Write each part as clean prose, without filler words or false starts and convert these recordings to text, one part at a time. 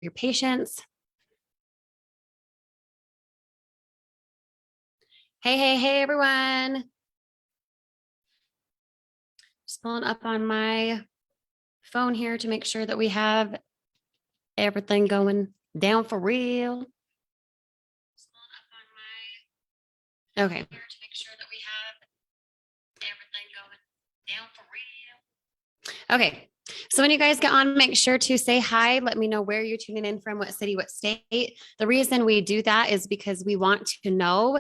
your patience. Hey, everyone. Just pulling up on my phone here to make sure that we have everything going down for real. Okay. Okay. So when you guys get on, make sure to say hi. Let me know where you're tuning in from, what city, what state. The reason we do that is because we want to know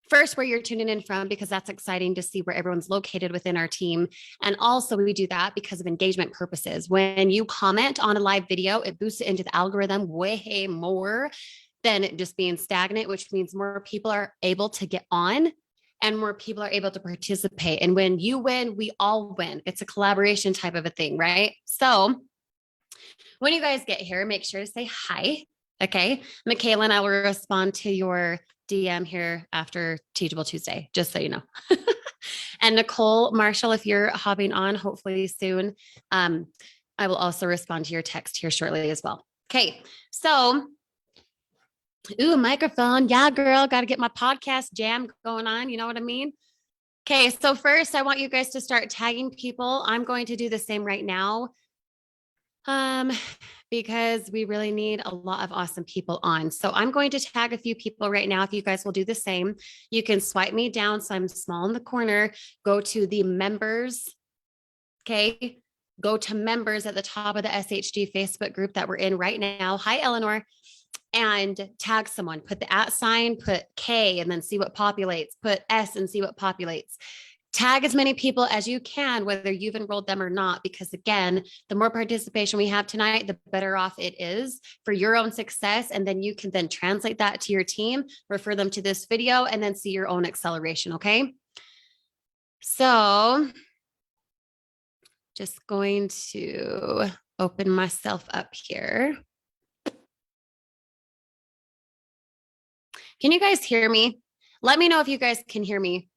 first where you're tuning in from, because that's exciting to see where everyone's located within our team. And also we do that because of engagement purposes. When you comment on a live video, it boosts it into the algorithm way more than it just being stagnant, which means more people are able to get on and more people are able to participate. And when you win, we all win. It's a collaboration type of a thing, right? So when you guys get here, make sure to say hi. Okay. Michaela and I will respond to your DM here after Teachable Tuesday, just so you know. And Nicole Marshall, if you're hopping on, hopefully soon, I will also respond to your text here shortly as well. Okay. So, microphone. Yeah, girl, got to get my podcast jam going on. You know what I mean? Okay. So first I want you guys to start tagging people. I'm going to do the same right now. Because we really need a lot of awesome people on. So I'm going to tag a few people right now. If you guys will do the same, you can swipe me down. So I'm small in the corner, go to the members. Okay. Go to members at the top of the SHG Facebook group that we're in right now. Hi, Eleanor. And tag someone, put the @ put K and then see what populates, put S and see what populates. Tag as many people as you can, whether you've enrolled them or not, because again, the more participation we have tonight, the better off it is for your own success. And then you can then translate that to your team, refer them to this video, and then see your own acceleration. Okay. So just going to open myself up here. Can you guys hear me? Let me know if you guys can hear me,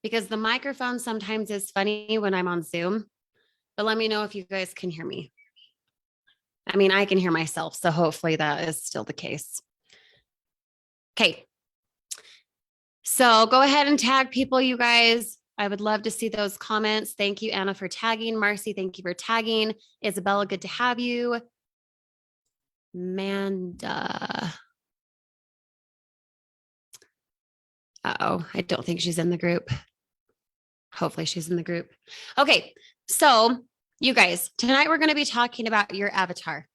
because the microphone sometimes is funny when I'm on Zoom, but let me know if you guys can hear me. I mean, I can hear myself, so hopefully that is still the case. Okay. So go ahead and tag people, you guys. I would love to see those comments. Thank you, Anna, for tagging. Marcy, thank you for tagging. Isabella, good to have you. Manda. Uh-oh, I don't think she's in the group. Hopefully she's in the group. Okay, so you guys, tonight we're going to be talking about your avatar.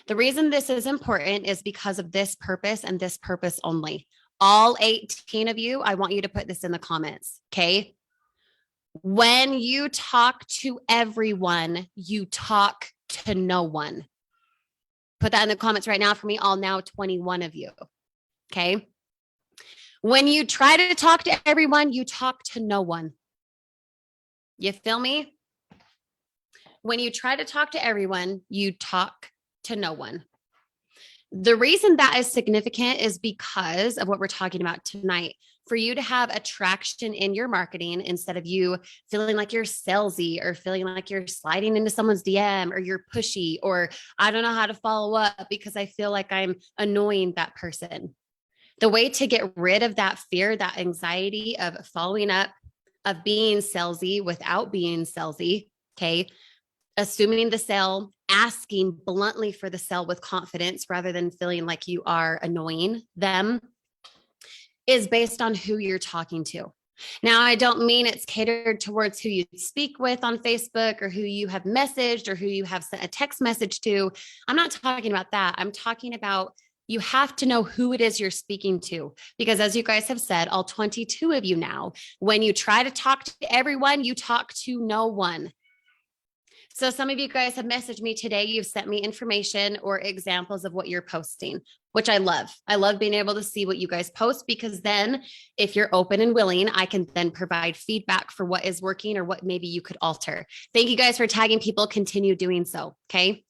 The reason this is important is because of this purpose and this purpose only. All 18 of you, I want you to put this in the comments, okay? When you talk to everyone, you talk to no one. Put that in the comments right now for me, all now 21 of you, okay? When you try to talk to everyone, you talk to no one. You feel me? When you try to talk to everyone, you talk to no one. The reason that is significant is because of what we're talking about tonight. For you to have attraction in your marketing, instead of you feeling like you're salesy or feeling like you're sliding into someone's DM or you're pushy, or I don't know how to follow up because I feel like I'm annoying that person. The way to get rid of that fear, that anxiety of following up, of being salesy without being salesy, okay, assuming the sale, asking bluntly for the sale with confidence rather than feeling like you are annoying them, is based on who you're talking to. Now, I don't mean it's catered towards who you speak with on Facebook or who you have messaged or who you have sent a text message to. I'm not talking about that. I'm talking about you have to know who it is you're speaking to, because as you guys have said, all 22 of you now, when you try to talk to everyone, you talk to no one. So some of you guys have messaged me today. You've sent me information or examples of what you're posting, which I love. I love being able to see what you guys post, because then if you're open and willing, I can then provide feedback for what is working or what maybe you could alter. Thank you guys for tagging people. Continue doing so. Okay.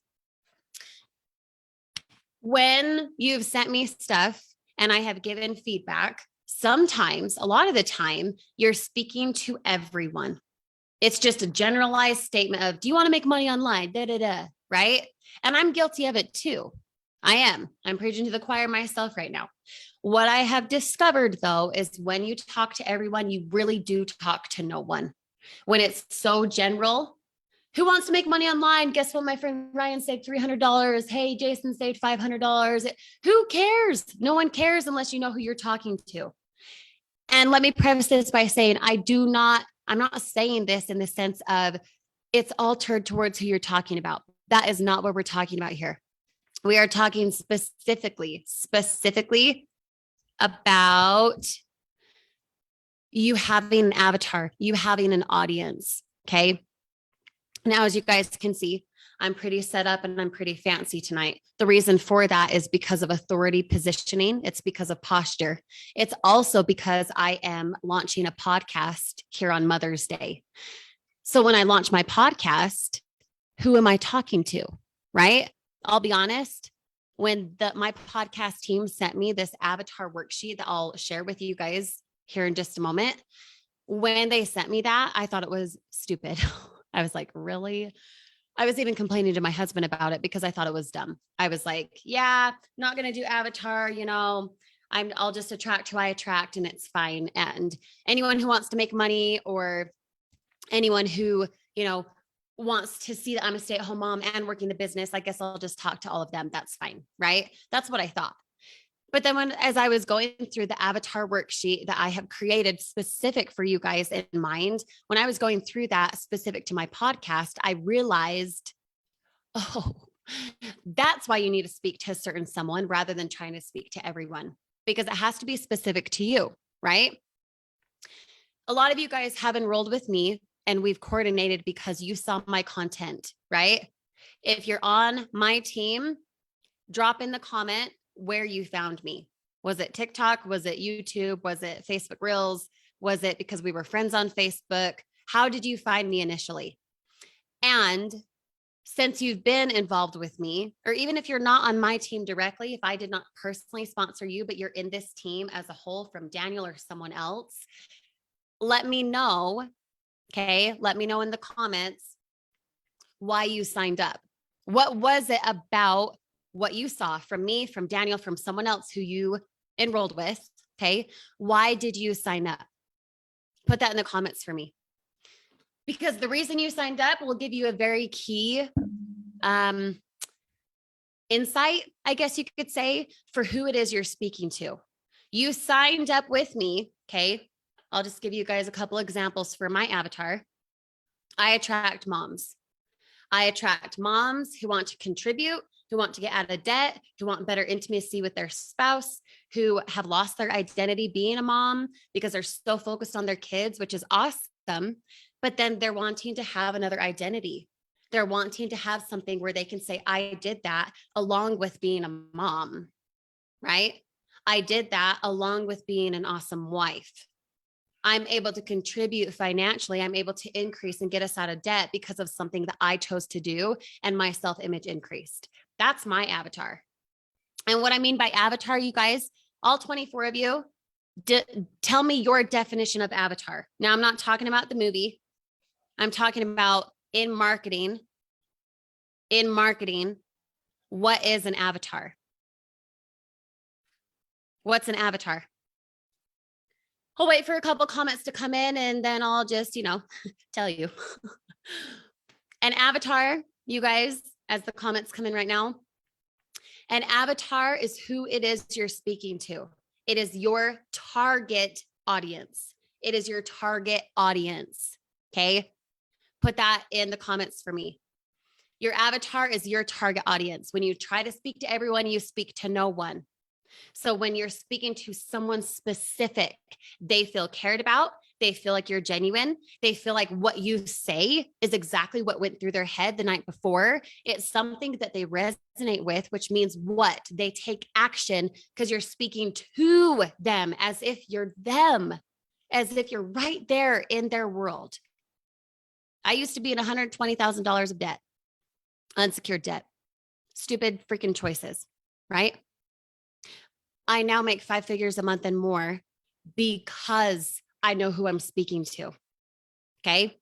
When you've sent me stuff and I have given feedback, sometimes, a lot of the time, you're speaking to everyone. It's just a generalized statement of, do you want to make money online? Da, da, da, right? And I'm guilty of it too. I am. I'm preaching to the choir myself right now. What I have discovered though is when you talk to everyone, you really do talk to no one. When it's so general, who wants to make money online? Guess what? My friend Ryan saved $300. Hey, Jason saved $500. Who cares? No one cares unless you know who you're talking to. And let me preface this by saying, I'm not saying this in the sense of it's altered towards who you're talking about. That is not what we're talking about here. We are talking specifically about you having an avatar, you having an audience. Okay. Now, as you guys can see, I'm pretty set up and I'm pretty fancy tonight. The reason for that is because of authority positioning. It's because of posture. It's also because I am launching a podcast here on Mother's Day. So when I launch my podcast, who am I talking to? Right? I'll be honest. When my podcast team sent me this avatar worksheet that I'll share with you guys here in just a moment, when they sent me that, I thought it was stupid. I was like, really? I was even complaining to my husband about it because I thought it was dumb. I was like, yeah, not going to do avatar, I'll just attract who I attract and it's fine. And anyone who wants to make money or anyone who, wants to see that I'm a stay-at-home mom and working the business, I guess I'll just talk to all of them. That's fine. Right? That's what I thought. But then as I was going through the avatar worksheet that I have created specific for you guys in mind, when I was going through that specific to my podcast, I realized, oh, that's why you need to speak to a certain someone rather than trying to speak to everyone, because it has to be specific to you, right? A lot of you guys have enrolled with me and we've coordinated because you saw my content, right? If you're on my team, drop in the comment where you found me. Was it TikTok? Was it YouTube? Was it Facebook Reels? Was it because we were friends on Facebook? How did you find me initially? And since you've been involved with me, or even if you're not on my team directly, if I did not personally sponsor you, but you're in this team as a whole from Daniel or someone else, let me know. Okay. Let me know in the comments why you signed up. What was it about what you saw from me, from Daniel, from someone else who you enrolled with? Okay. Why did you sign up? Put that in the comments for me. Because the reason you signed up will give you a very key insight, I guess you could say, for who it is you're speaking to. You signed up with me. Okay. I'll just give you guys a couple examples for my avatar. I attract moms. I attract moms who want to contribute, who want to get out of debt, who want better intimacy with their spouse, who have lost their identity being a mom because they're so focused on their kids, which is awesome. But then they're wanting to have another identity. They're wanting to have something where they can say, I did that along with being a mom, right? I did that along with being an awesome wife. I'm able to contribute financially. I'm able to increase and get us out of debt because of something that I chose to do and my self-image increased. That's my avatar. And what I mean by avatar, you guys, all 24 of you, tell me your definition of avatar. Now, I'm not talking about the movie. I'm talking about in marketing. In marketing, what is an avatar? What's an avatar? I'll wait for a couple comments to come in and then I'll just, tell you. An avatar, you guys, as the comments come in right now, an avatar is who it is you're speaking to. It is your target audience. It is your target audience. Okay. Put that in the comments for me. Your avatar is your target audience. When you try to speak to everyone, you speak to no one. So when you're speaking to someone specific, they feel cared about. They feel like you're genuine. They feel like what you say is exactly what went through their head the night before. It's something that they resonate with, which means what? They take action because you're speaking to them as if you're them, as if you're right there in their world. I used to be in $120,000 of debt, unsecured debt, stupid freaking choices, right? I now make 5 figures a month and more because I know who I'm speaking to. Okay.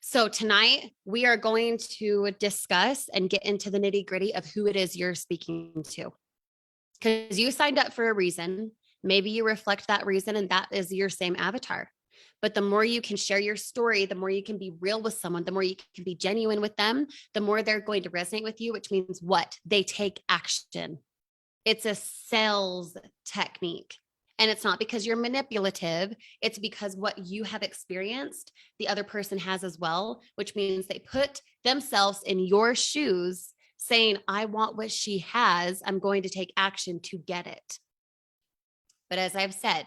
So tonight we are going to discuss and get into the nitty gritty of who it is you're speaking to. Because you signed up for a reason. Maybe you reflect that reason and that is your same avatar. But the more you can share your story, the more you can be real with someone, the more you can be genuine with them, the more they're going to resonate with you, which means what? They take action. It's a sales technique. And it's not because you're manipulative. It's because what you have experienced, the other person has as well, which means they put themselves in your shoes saying, I want what she has. I'm going to take action to get it. But as I've said,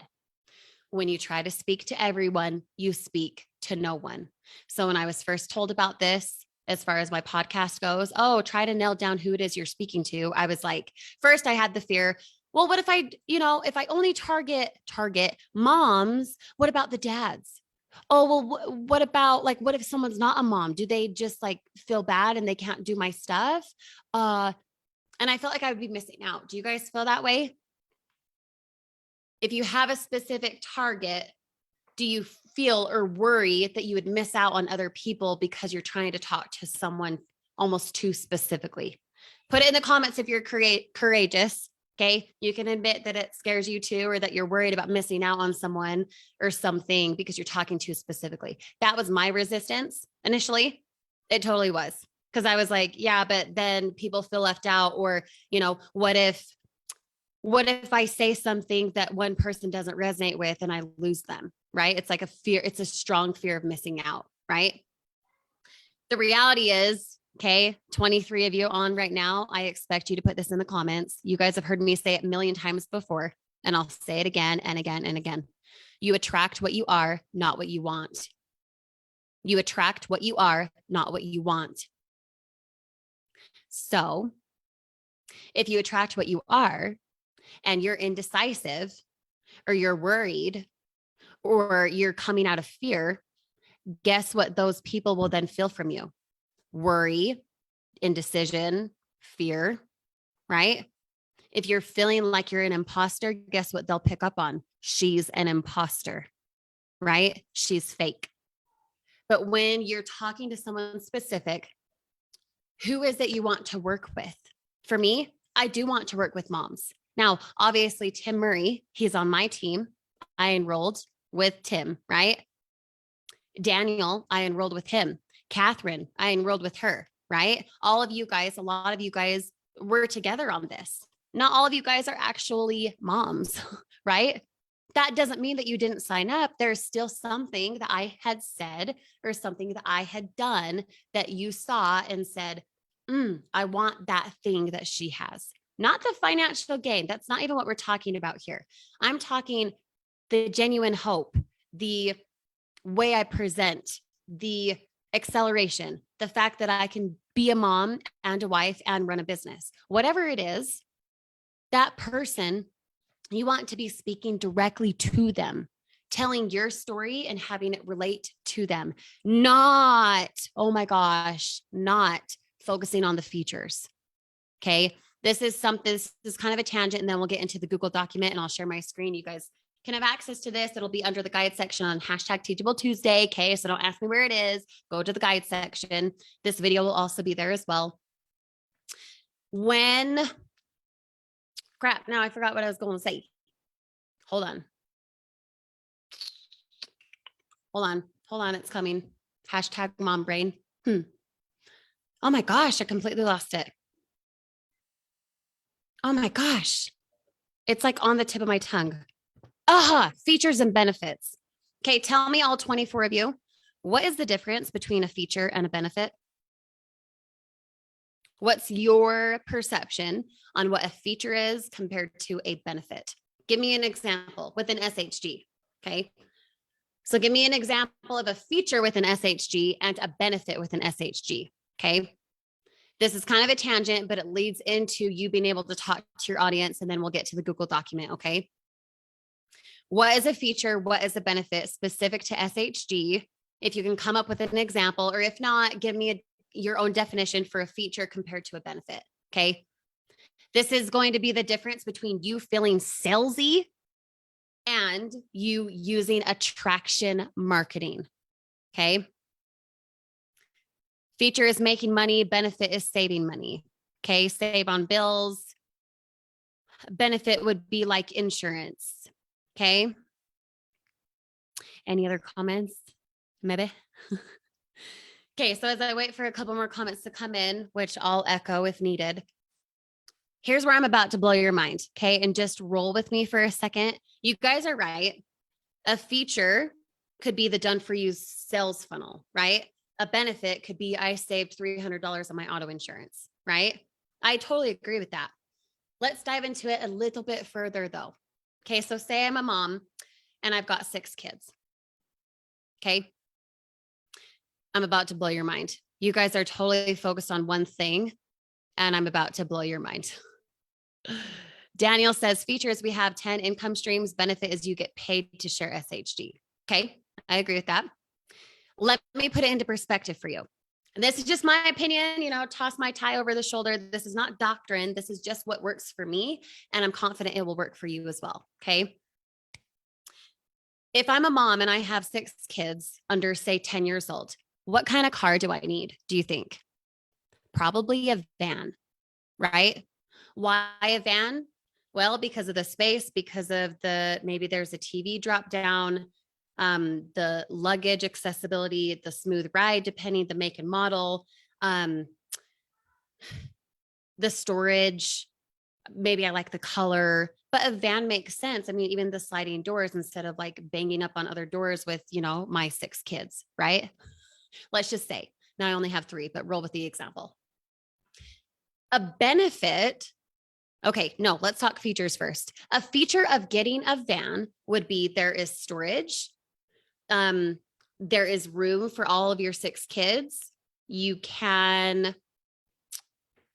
when you try to speak to everyone, you speak to no one. So when I was first told about this, as far as my podcast goes, oh, try to nail down who it is you're speaking to. I was like, first I had the fear, well, what if if I only target moms, what about the dads? Oh, well, what about what if someone's not a mom? Do they just feel bad and they can't do my stuff? And I felt like I would be missing out. Do you guys feel that way? If you have a specific target, do you feel or worry that you would miss out on other people because you're trying to talk to someone almost too specifically? Put it in the comments if you're courageous. Okay. You can admit that it scares you too, or that you're worried about missing out on someone or something because you're talking too specifically. That was my resistance initially. It totally was. Because I was like, yeah, but then people feel left out. Or, what if I say something that one person doesn't resonate with and I lose them, right? It's like a fear. It's a strong fear of missing out, right? The reality is, okay, 23 of you on right now, I expect you to put this in the comments. You guys have heard me say it a million times before, and I'll say it again and again and again. You attract what you are, not what you want. You attract what you are, not what you want. So if you attract what you are, and you're indecisive, or you're worried, or you're coming out of fear, guess what those people will then feel from you? Worry, indecision, fear, right? If you're feeling like you're an imposter, guess what they'll pick up on? She's an imposter, right? She's fake. But when you're talking to someone specific, who is it you want to work with? For me, I do want to work with moms. Now, obviously, Tim Murray, he's on my team. I enrolled with Tim, right? Daniel, I enrolled with him. Catherine, I enrolled with her, right? All of you guys, a lot of you guys were together on this. Not all of you guys are actually moms, right? That doesn't mean that you didn't sign up. There's still something that I had said or something that I had done that you saw and said, I want that thing that she has. Not the financial gain. That's not even what we're talking about here. I'm talking the genuine hope, the way I present, the acceleration, the fact that I can be a mom and a wife and run a business. Whatever it is, that person, you want to be speaking directly to them, telling your story and having it relate to them. Not, oh my gosh, not focusing on the features. Okay. This is kind of a tangent, and then we'll get into the Google document and I'll share my screen. You guys can have access to this. It'll be under the guide section on #Teachable Tuesday. Okay. So don't ask me where it is. Go to the guide section. This video will also be there as well. Crap. Now I forgot what I was going to say. Hold on. It's coming. #mom brain. Oh my gosh. I completely lost it. Oh my gosh. It's on the tip of my tongue. Features and benefits. Okay. Tell me, all 24 of you, what is the difference between a feature and a benefit? What's your perception on what a feature is compared to a benefit? Give me an example with an SHG. Okay. So give me an example of a feature with an SHG and a benefit with an SHG. Okay. This is kind of a tangent, but it leads into you being able to talk to your audience, and then we'll get to the Google document. Okay. What is a feature? What is a benefit specific to SHG? If you can come up with an example, or if not, give me your own definition for a feature compared to a benefit. Okay. This is going to be the difference between you feeling salesy and you using attraction marketing. Okay. Feature is making money. Benefit is saving money. Okay. Save on bills. Benefit would be like insurance. Okay. Any other comments? Maybe. Okay. So as I wait for a couple more comments to come in, which I'll echo if needed, here's where I'm about to blow your mind. Okay. And just roll with me for a second. You guys are right. A feature could be the done for you sales funnel, right? A benefit could be I saved $300 on my auto insurance, right? I totally agree with that. Let's dive into it a little bit further though. Okay. So say I'm a mom and I've got 6 kids. Okay. I'm about to blow your mind. You guys are totally focused on one thing and I'm about to blow your mind. Daniel says features, we have 10 income streams. Benefit is you get paid to share SHG. Okay. I agree with that. Let me put it into perspective for you. And this is just my opinion, toss my tie over the shoulder. This is not doctrine. This is just what works for me. And I'm confident it will work for you as well. Okay. If I'm a mom and I have 6 kids under, say, 10 years old, what kind of car do I need? Do you think? Probably a van, right? Why a van? Well, because of the space, because of maybe there's a TV drop down, the luggage accessibility, the smooth ride, depending the make and model, the storage, maybe I like the color, but a van makes sense. I mean, even the sliding doors instead of like banging up on other doors with, my 6 kids, right? Let's just say, now I only have 3, but roll with the example. A benefit. Okay, no, let's talk features first. A feature of getting a van would be there is storage. There is room for all of your 6 kids. You can,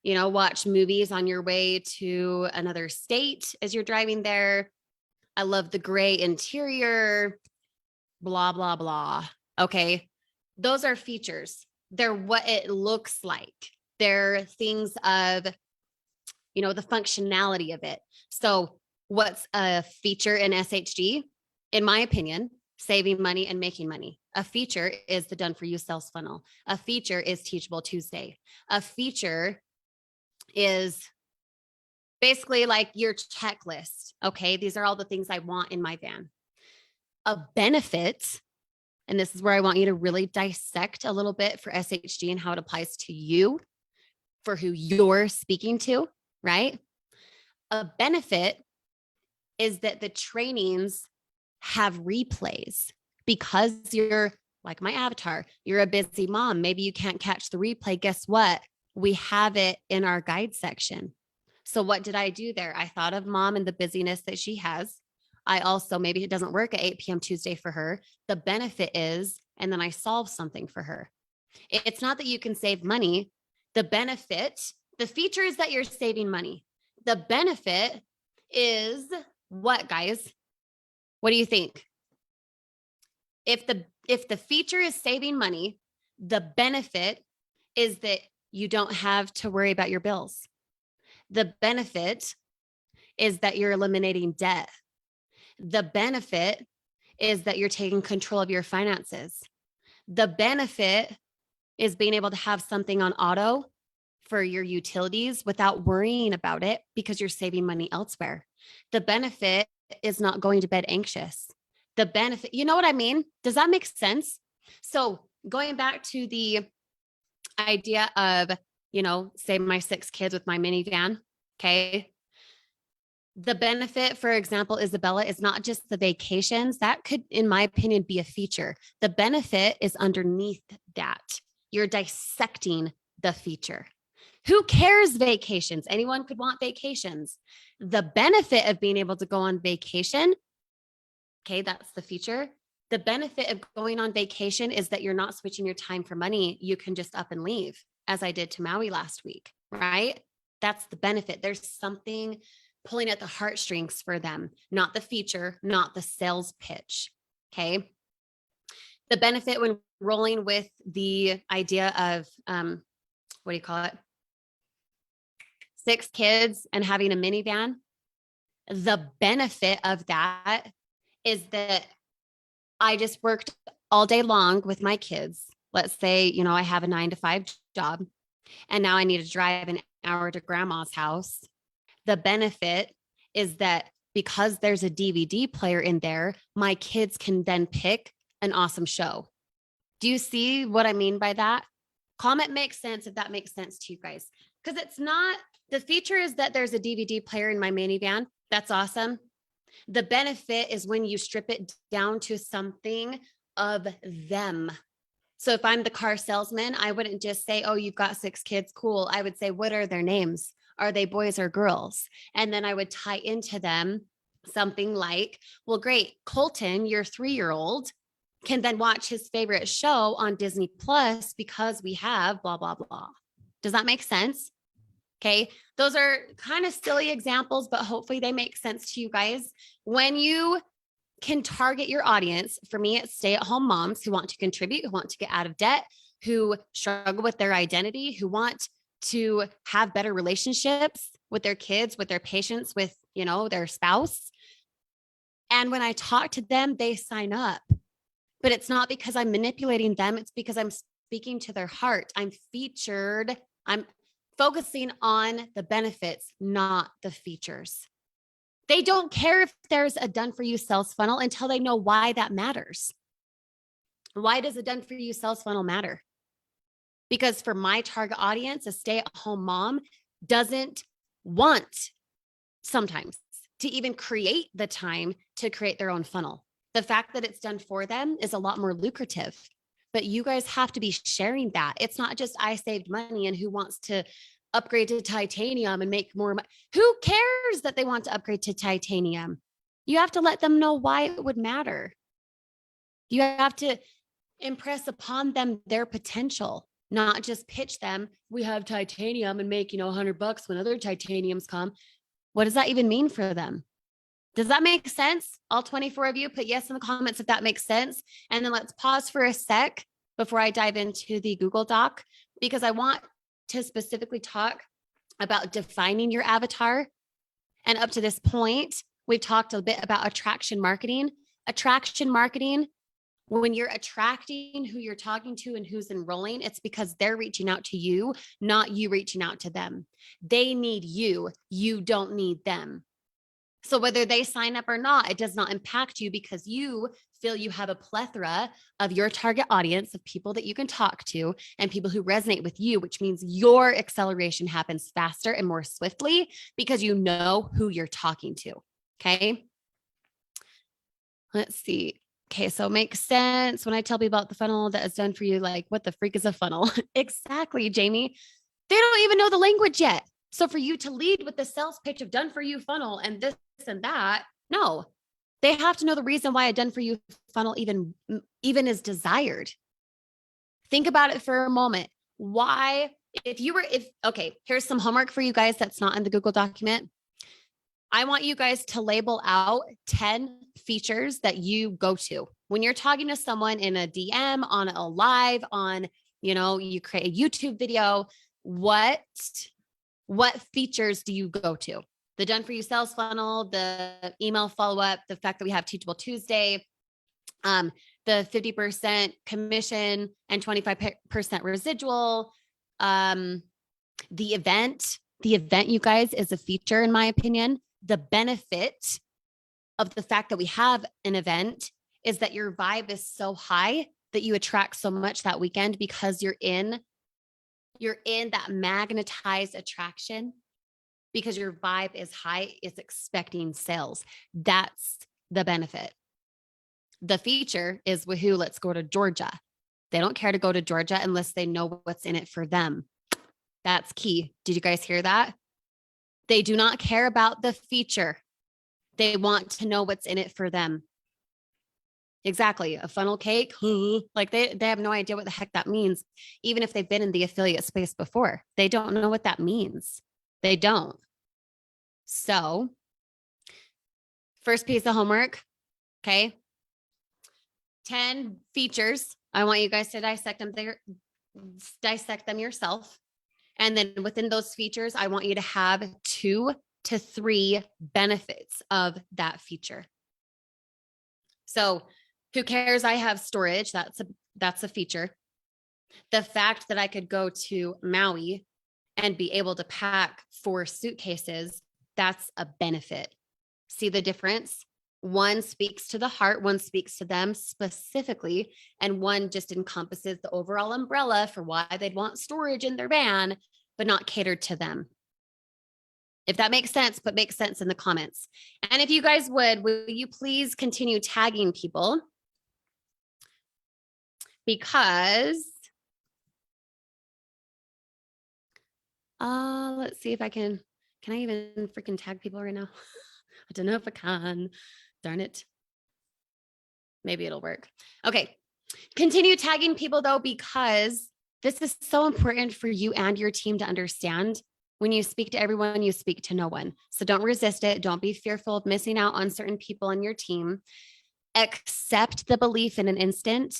watch movies on your way to another state as you're driving there. I love the gray interior, blah, blah, blah. Okay. Those are features. They're what it looks like. They're things of, the functionality of it. So what's a feature in SHG? In my opinion, saving money and making money. A feature is the done for you sales funnel. A feature is Teachable Tuesday. A feature is basically like your checklist. Okay. These are all the things I want in my van. A benefit, and this is where I want you to really dissect a little bit for SHG and how it applies to you for who you're speaking to, right? A benefit is that the trainings have replays because you're like my avatar. You're a busy mom. Maybe you can't catch the replay. Guess what? We have it in our guide section. So what did I do there? I thought of mom and the busyness that she has. I also, maybe it doesn't work at 8 p.m. Tuesday for her. The benefit is, and then I solve something for her. It's not that you can save money. The benefit, the feature is that you're saving money. The benefit is what, guys? What do you think? If the feature is saving money, the benefit is that you don't have to worry about your bills. The benefit is that you're eliminating debt. The benefit is that you're taking control of your finances. The benefit is being able to have something on auto for your utilities without worrying about it because you're saving money elsewhere. The benefit is not going to bed anxious. The benefit, you know what I mean? Does that make sense? So going back to the idea of, say my 6 kids with my minivan, okay? The benefit, for example, Isabella, is not just the vacations. That could, in my opinion, be a feature. The benefit is underneath that. You're dissecting the feature. Who cares vacations? Anyone could want vacations. The benefit of being able to go on vacation, okay, that's the feature. The benefit of going on vacation is that you're not switching your time for money. You can just up and leave, as I did to Maui last week, right? That's the benefit. There's something pulling at the heartstrings for them, not the feature, not the sales pitch. Okay. The benefit when rolling with the idea of, what do you call it? 6 kids and having a minivan. The benefit of that is that I just worked all day long with my kids. let's say, I have a 9 to 5 job and now I need to drive an hour to grandma's house. The benefit is that because there's a DVD player in there, my kids can then pick an awesome show. Do you see what I mean by that? Comment makes sense if that makes sense to you guys. Because it's not, the feature is that there's a DVD player in my minivan. That's awesome. The benefit is when you strip it down to something of them. So if I'm the car salesman, I wouldn't just say, oh, you've got 6 kids. Cool. I would say, what are their names? Are they boys or girls? And then I would tie into them something like, well, great. Colton, your 3-year-old, can then watch his favorite show on Disney Plus because we have blah, blah, blah. Does that make sense? Okay. Those are kind of silly examples, but hopefully they make sense to you guys. When you can target your audience, for me, it's stay-at-home moms who want to contribute, who want to get out of debt, who struggle with their identity, who want to have better relationships with their kids, with their patients, with, their spouse. And when I talk to them, they sign up. But it's not because I'm manipulating them. It's because I'm speaking to their heart. I'm featured. I'm focusing on the benefits, not the features. They don't care if there's a done for you sales funnel until they know why that matters. Why does a done for you sales funnel matter? Because for my target audience, a stay-at-home mom doesn't want sometimes to even create the time to create their own funnel. The fact that it's done for them is a lot more lucrative, but you guys have to be sharing that. It's not just I saved money and who wants to upgrade to titanium and make more money. Who cares that they want to upgrade to titanium? You have to let them know why it would matter. You have to impress upon them their potential, not just pitch them. We have titanium and make, $100 when other titaniums come. What does that even mean for them? Does that make sense? All 24 of you, put yes in the comments if that makes sense. And then let's pause for a sec before I dive into the Google Doc, because I want to specifically talk about defining your avatar. And up to this point, we've talked a bit about attraction marketing. Attraction marketing, when you're attracting who you're talking to and who's enrolling, it's because they're reaching out to you, not you reaching out to them. They need you. You don't need them. So whether they sign up or not, it does not impact you because you feel you have a plethora of your target audience of people that you can talk to and people who resonate with you, which means your acceleration happens faster and more swiftly because you know who you're talking to. Okay. Let's see. Okay. So it makes sense when I tell people about the funnel that is done for you, like what the freak is a funnel? Exactly, Jamie. They don't even know the language yet. So for you to lead with the sales pitch of done for you funnel and this and that, no, they have to know the reason why a done for you funnel even is desired. Think about it for a moment. Why, okay, here's some homework for you guys that's not in the Google document. I want you guys to label out 10 features that you go to when you're talking to someone in a DM, on a live, on, you create a YouTube video. What features do you go to? The done for you sales funnel, the email follow-up, the fact that we have Teachable Tuesday, the 50% commission and 25% residual, the event, you guys, is a feature in my opinion. The benefit of the fact that we have an event is that your vibe is so high that you attract so much that weekend because you're in that magnetized attraction because your vibe is high. It's expecting sales. That's the benefit. The feature is, woohoo, let's go to Georgia. They don't care to go to Georgia unless they know what's in it for them. That's key. Did you guys hear that? They do not care about the feature. They want to know what's in it for them. Exactly. A funnel cake. Like they have no idea what the heck that means. Even if they've been in the affiliate space before, they don't know what that means. They don't. So first piece of homework. Okay. 10 features. I want you guys to dissect them yourself. And then within those features, I want you to have 2 to 3 benefits of that feature. So who cares? I have storage. That's a feature. The fact that I could go to Maui and be able to pack 4 suitcases, that's a benefit. See the difference? One speaks to the heart, one speaks to them specifically, and one just encompasses the overall umbrella for why they'd want storage in their van, but not catered to them. If that makes sense, but makes sense in the comments. And if you guys would, will you please continue tagging people? Because let's see if I can I even freaking tag people right now? I don't know if I can. Darn it. Maybe it'll work. Okay. Continue tagging people though, because this is so important for you and your team to understand. When you speak to everyone, you speak to no one. So don't resist it. Don't be fearful of missing out on certain people on your team. Accept the belief in an instant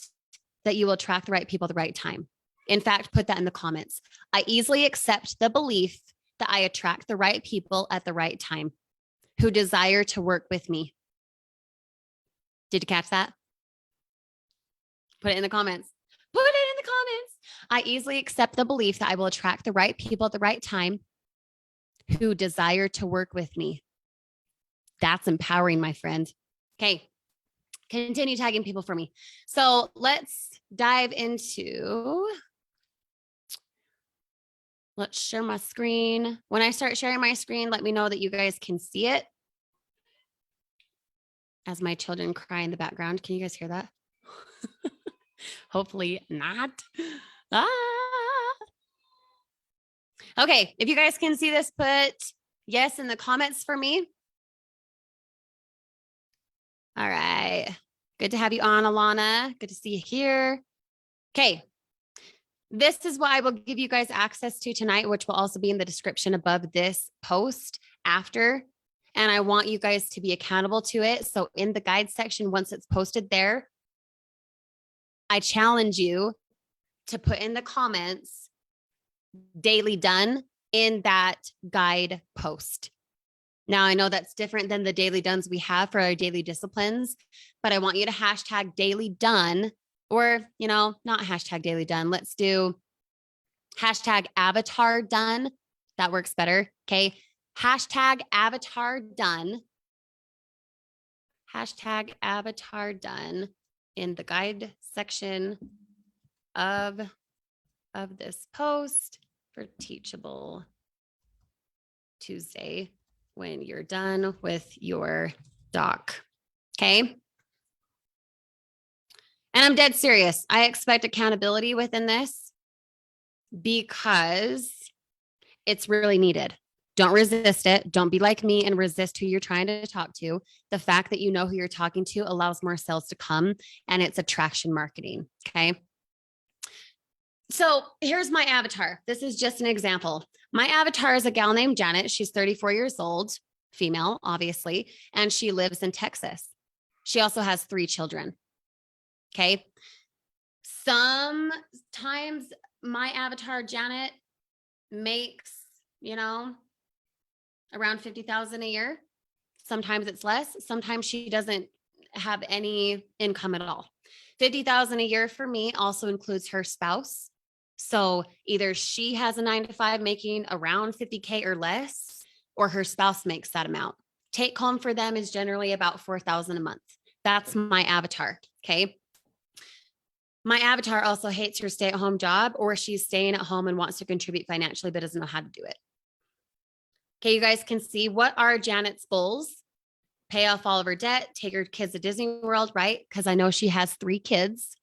that you will attract the right people at the right time. In fact, put that in the comments. I easily accept the belief that I attract the right people at the right time who desire to work with me. Did you catch that? Put it in the comments. Put it in the comments. I easily accept the belief that I will attract the right people at the right time who desire to work with me. That's empowering, my friend. Okay. Continue tagging people for me. So let's dive into, let's share my screen. When I start sharing my screen, let me know that you guys can see it. As my children cry in the background. Can you guys hear that? Hopefully not. Okay, if you guys can see this, put yes in the comments for me. All right. Good to have you on, Alana. Good to see you here. Okay. This is what I will give you guys access to tonight, which will also be in the description above this post after. And I want you guys to be accountable to it. So in the guide section, once it's posted there, I challenge you to put in the comments daily done in that guide post. Now, I know that's different than the daily dones we have for our daily disciplines, but I want you to hashtag daily done, or, not hashtag daily done. Let's do hashtag avatar done. That works better. Okay. Hashtag avatar done. Hashtag avatar done in the guide section of this post for Teachable Tuesday when you're done with your doc. Okay. And I'm dead serious. I expect accountability within this because it's really needed. Don't resist it. Don't be like me and resist who you're trying to talk to. The fact that you know who you're talking to allows more sales to come, and it's attraction marketing. Okay. So here's my avatar. This is just an example. My avatar is a gal named Janet. She's 34 years old, female, obviously, and she lives in Texas. She also has 3 children. Okay. Sometimes my avatar, Janet, makes, around 50,000 a year. Sometimes it's less. Sometimes she doesn't have any income at all. 50,000 a year for me also includes her spouse. So either she has a 9-to-5 making around 50K or less, or her spouse makes that amount. Take home for them is generally about 4,000 a month. That's my avatar. Okay. My avatar also hates her stay-at-home job, or she's staying at home and wants to contribute financially, but doesn't know how to do it. Okay, you guys can see what are Janet's goals. Pay off all of her debt, take her kids to Disney World, right? Because I know she has 3 kids.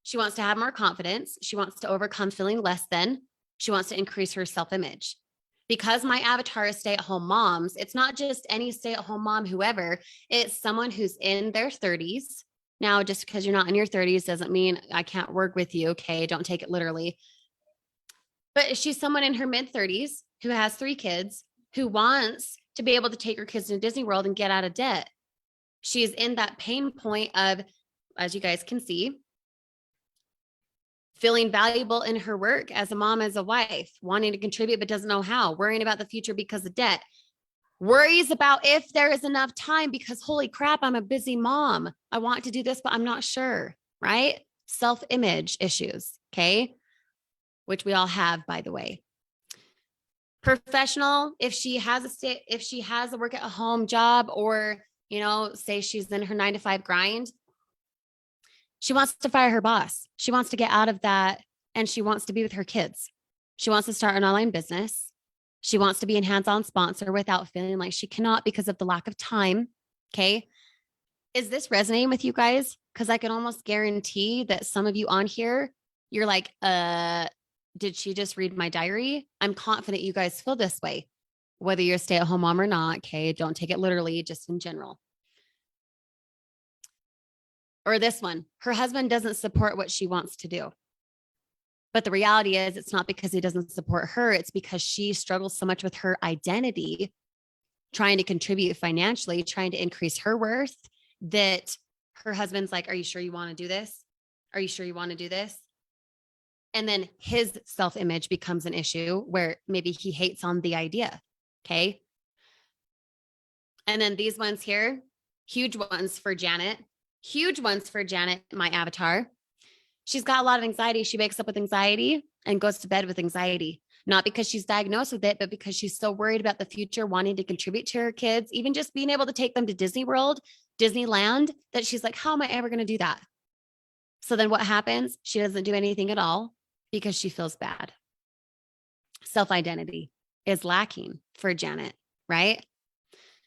She wants to have more confidence. She wants to overcome feeling less than. She wants to increase her self-image. Because my avatar is stay-at-home moms, it's not just any stay-at-home mom, whoever. It's someone who's in their 30s. Now, just because you're not in your 30s doesn't mean I can't work with you, okay? Don't take it literally. But she's someone in her mid-30s who has 3 kids, who wants to be able to take her kids to Disney World and get out of debt. She's in that pain point of, as you guys can see, feeling valuable in her work as a mom, as a wife, wanting to contribute, but doesn't know how, worrying about the future because of debt, worries about if there is enough time because holy crap, I'm a busy mom. I want to do this, but I'm not sure, right? Self-image issues. Okay. which we all have, by the way. Professional, if she has a work at home job, or, say she's in her 9 to 5 grind, she wants to fire her boss. She wants to get out of that, and she wants to be with her kids. She wants to start an online business. She wants to be a hands-on sponsor without feeling like she cannot because of the lack of time. Okay. Is this resonating with you guys? Because I can almost guarantee that some of you on here, you're like, did she just read my diary? I'm confident you guys feel this way, whether you're a stay-at-home mom or not. Okay. Don't take it literally, just in general. Or this one, her husband doesn't support what she wants to do. But the reality is, it's not because he doesn't support her. It's because she struggles so much with her identity, trying to contribute financially, trying to increase her worth, that her husband's like, are you sure you want to do this? Are you sure you want to do this? And then his self-image becomes an issue where maybe he hates on the idea. Okay. And then these ones here, huge ones for Janet, my avatar. She's got a lot of anxiety. She wakes up with anxiety and goes to bed with anxiety, not because she's diagnosed with it, but because she's so worried about the future, wanting to contribute to her kids, even just being able to take them to Disney World, Disneyland, that she's like, how am I ever going to do that? So then what happens? She doesn't do anything at all because she feels bad. Self-identity is lacking for Janet, right?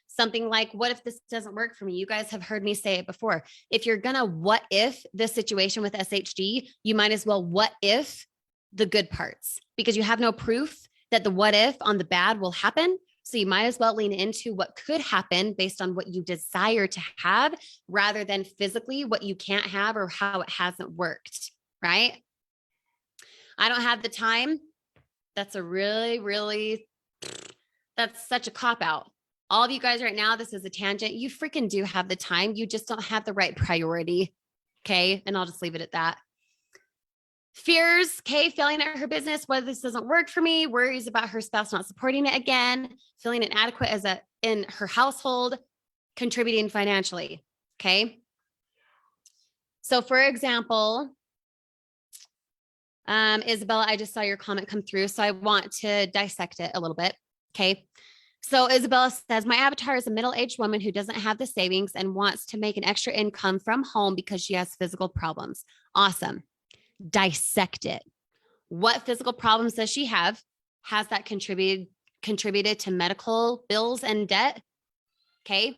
Something like, what if this doesn't work for me? You guys have heard me say it before. If you're going to what if this situation with SHD, you might as well what if the good parts, because you have no proof that the what if on the bad will happen. So you might as well lean into what could happen based on what you desire to have, rather than physically what you can't have or how it hasn't worked, right? I don't have the time. That's a that's such a cop out. All of you guys right now, this is a tangent. You freaking do have the time. You just don't have the right priority. Okay. And I'll just leave it at that. Fears, okay, failing at her business, whether this doesn't work for me, worries about her spouse not supporting it again, feeling inadequate in her household, contributing financially. Okay. So for example, Isabella, I just saw your comment come through, so I want to dissect it a little bit. Okay. So Isabella says, my avatar is a middle-aged woman who doesn't have the savings and wants to make an extra income from home because she has physical problems. Awesome. Dissect it. What physical problems does she have? Has that contributed to medical bills and debt? Okay.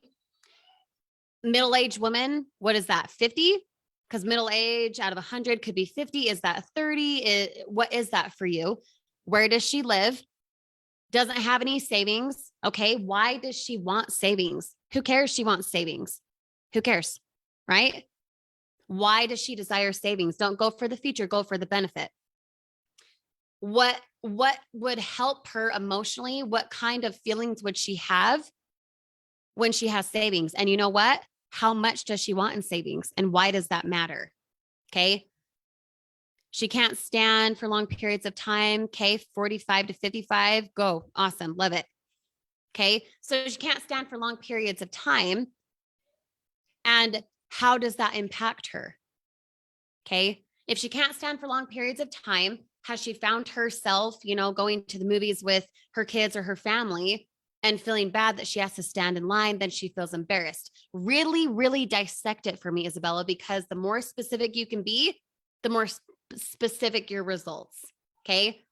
Middle-aged woman, what is that? 50? Because middle age out of 100 could be 50. Is that 30? What is that for you? Where does she live? Doesn't have any savings. Okay. Why does she want savings? Who cares? She wants savings. Who cares? Right? Why does she desire savings? Don't go for the future, go for the benefit. What would help her emotionally? What kind of feelings would she have when she has savings? And you know what? How much does she want in savings? And why does that matter? Okay. She can't stand for long periods of time. Okay. 45 to 55. Go. Awesome. Love it. Okay. So she can't stand for long periods of time. And how does that impact her? Okay. If she can't stand for long periods of time, has she found herself, going to the movies with her kids or her family and feeling bad that she has to stand in line? Then she feels embarrassed. Really, really dissect it for me, Isabella, because the more specific you can be, the more specific your results. Okay.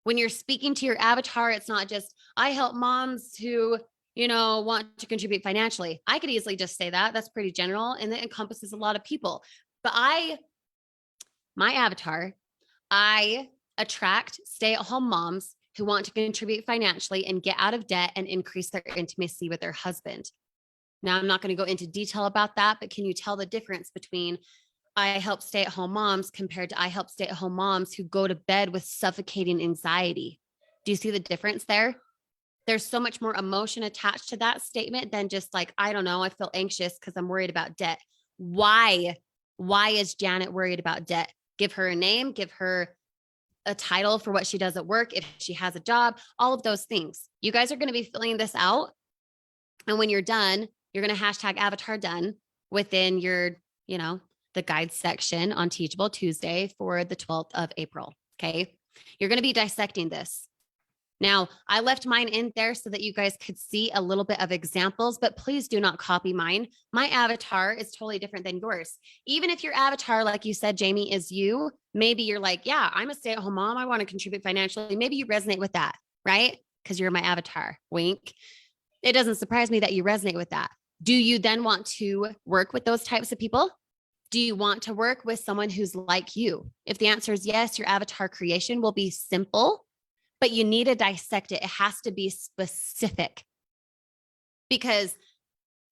When you're speaking to your avatar, it's not just, I help moms who, want to contribute financially. I could easily just say that. That's pretty general and it encompasses a lot of people. But my avatar, I attract stay-at-home moms who want to contribute financially and get out of debt and increase their intimacy with their husband. Now, I'm not going to go into detail about that, but can you tell the difference between I help stay-at-home moms compared to I help stay-at-home moms who go to bed with suffocating anxiety? Do you see the difference there? There's so much more emotion attached to that statement than just like, I don't know, I feel anxious because I'm worried about debt. Why is Janet worried about debt? Give her a name, give her a title for what she does at work, if she has a job, all of those things. You guys are going to be filling this out. And when you're done, you're going to hashtag avatar done within your, the guide section on Teachable Tuesday for the 12th of April. Okay. You're going to be dissecting this. Now, I left mine in there so that you guys could see a little bit of examples, but please do not copy mine. My avatar is totally different than yours. Even if your avatar, like you said, Jamie, is you, maybe you're like, yeah, I'm a stay-at-home mom. I want to contribute financially. Maybe you resonate with that, right? Because you're my avatar. Wink. It doesn't surprise me that you resonate with that. Do you then want to work with those types of people? Do you want to work with someone who's like you? If the answer is yes, your avatar creation will be simple, but you need to dissect it. It has to be specific. Because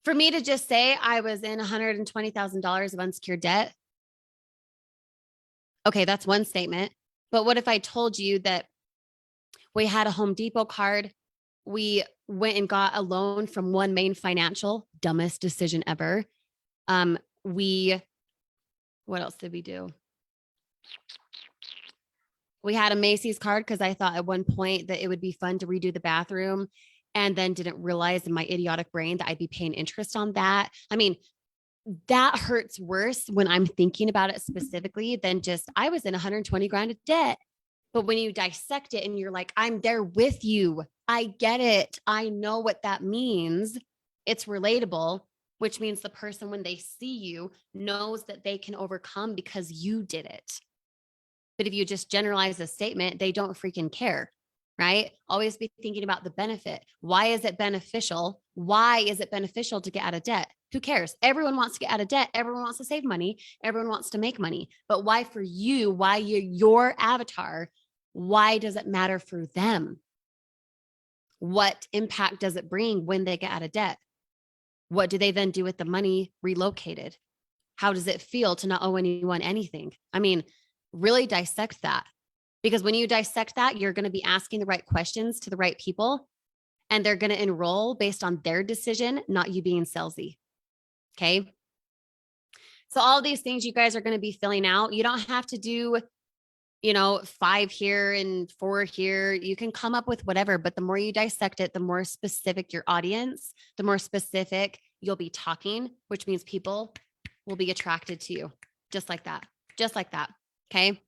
for me to just say I was in $120,000 of unsecured debt, okay, that's one statement. But what if I told you that we had a Home Depot card, we went and got a loan from One Main Financial, dumbest decision ever. What else did we do? We had a Macy's card because I thought at one point that it would be fun to redo the bathroom, and then didn't realize in my idiotic brain that I'd be paying interest on that. I mean, that hurts worse when I'm thinking about it specifically than just I was in 120 grand of debt. But when you dissect it and you're like, I'm there with you, I get it. I know what that means. It's relatable, which means the person, when they see you, knows that they can overcome because you did it. But if you just generalize a statement, they don't freaking care, right? Always be thinking about the benefit. Why is it beneficial? Why is it beneficial to get out of debt? Who cares? Everyone wants to get out of debt. Everyone wants to save money. Everyone wants to make money. But why for you? Why your avatar? Why does it matter for them? What impact does it bring when they get out of debt? What do they then do with the money relocated? How does it feel to not owe anyone anything? I mean, really dissect that, because when you dissect that, you're going to be asking the right questions to the right people, and they're going to enroll based on their decision, not you being salesy. Okay. So all these things you guys are going to be filling out. You don't have to do, 5 here and 4 here. You can come up with whatever, but the more you dissect it, the more specific your audience, the more specific you'll be talking, which means people will be attracted to you. Just like that. Just like that. Okay.